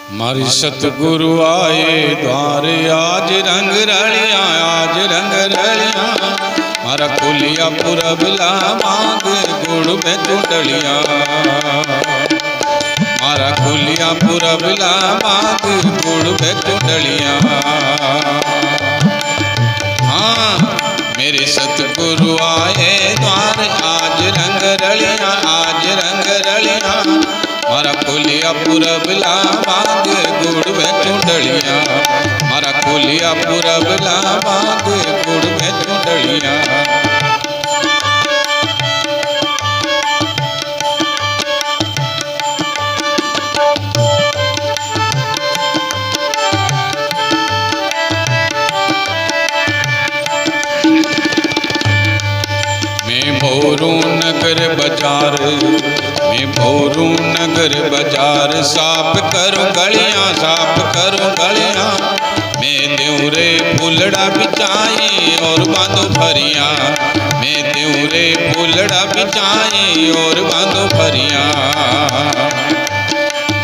मारी सतगुरु आए द्वारे आज रंग रलिया, आज रंग रलिया। मारा खोलिया पुरबला मांग गुड़ में चुटलिया, मारा खोलिया पुरबला मांग गुड़ में चुटलिया। हाँ मेरे सतगुरु आए द्वारे आज रंग रलिया, आज रंग रलिया। मारा खोलिया पुरबला मांग गुड़ में चुंडलिया, मारा खोलिया पुरबला मांग गुड़ में चुंडलिया। मैं भोरू नगर बाजार, मैं भोरू नगर बाजार। साफ करो गलियां, साफ करो गलियां। मैं देवरे फूलड़ा बिछाई और बांधो फरियां, मैं देवरे फूलड़ा बिछाई और बांधो फरियां।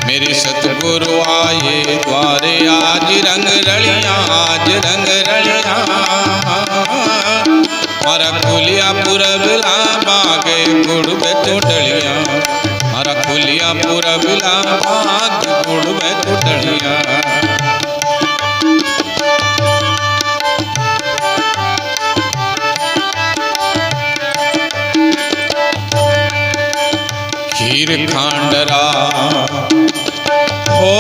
मेरे सतगुरु आए द्वारे आज रंग रलियां, आज रंग रलियां। मारा खोलिया पुरबला मांग गुड़ में चुटलिया, मारा खोलिया पुरबला मांग गुड़ में चुटलिया। खीर खांडरा हो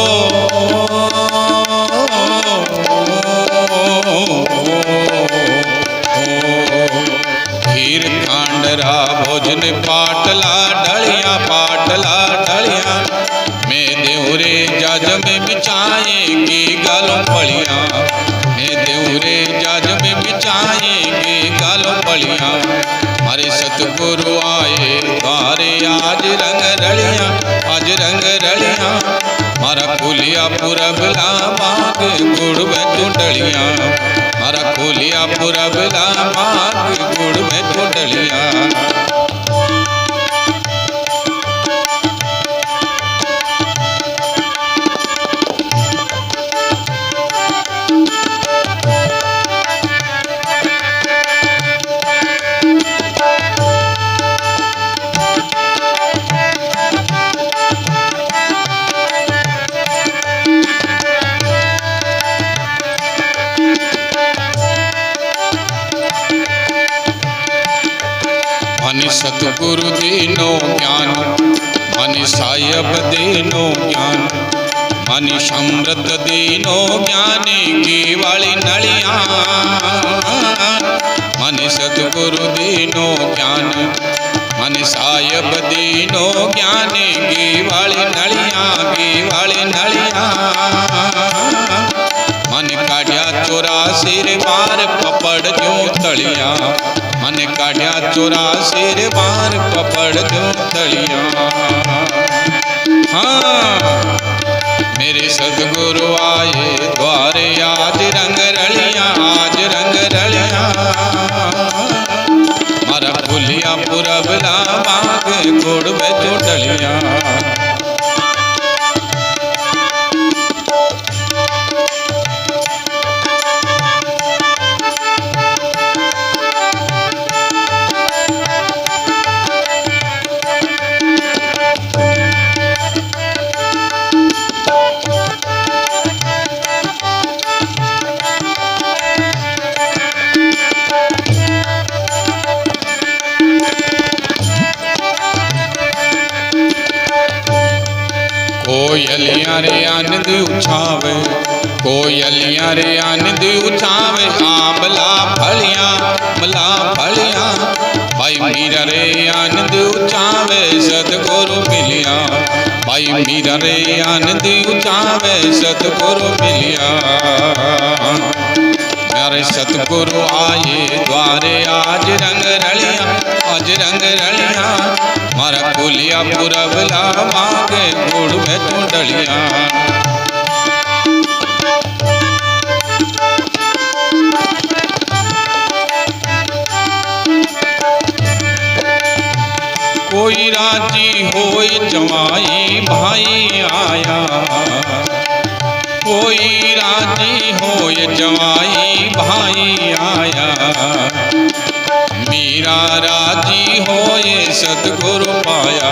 खीर खांडरा भोजन पाटला ढलिया, पाटला ढलिया। मैं देवरे जज में बिछाएंगे गालों पलिया, मैं देवरे जज में बिछाएंगे गालों पलिया। हमारे सतगुरु आए द्वारे आज रंग रलिया, आज रंग रलिया। मारा खोलिया पुरबला मांग गुड़ में चुंडलिया, मारा खोलिया पुरबला मांग गुड़ में चुंडलिया। मनि सतगुरु दीनो ज्ञान, मनि साहिब दीनो ज्ञान। मनि समृत दीनो ज्ञानी की वाली नलिया, मनि सतगुरु दीनो ज्ञान, मनि साहिब दीनो ज्ञानी की वाली नलिया, की वाली नलिया। मन काढ़िया 84 बार पपड़ जो तलिया, मन काढ़िया 84 बार पपड़ जो तलिया। हाँ मेरे सतगुरु आए द्वारे आज रंग रलिया, आज रंग रलिया। मारा खोलिया पुरबला मांग गुड़ में चुटलिया। कोयलियां रे आनंद उछावे, कोयलियां रे आनंद उछावे। आंबला फलियां, मला फलियां। भाई मीरा रे आनंद उछावे सतगुरु मिलिया, भाई मीरा रे आनंद उछावे सतगुरु मिलिया। मेरे सतगुरु आए द्वारे आज रंग रलिया, आज रंग रलिया। मारा खोलिया पुरबला मांग गुड़ में चुंडलिया। कोई राजी होई जमाई भाई आया, कोई राजी होय जवाई भाई आया। मीरा राजी होए सतगुरु पाया,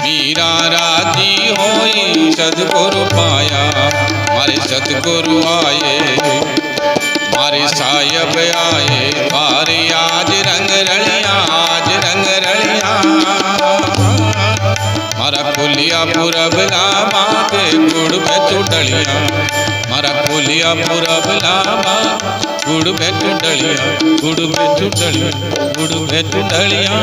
मीरा राजी होई सतगुरु पाया। मारे सतगुरु आए, मारे साहिब आए, बारे आज रंग रलिया, आज रंग रलिया। मारा कोलिया पुरबला मांगे गुड़ में डलिया, मारा कोलिया पुरबला गुड़ में डलिया, गुड़ में डलिया, गुड़ में डलिया।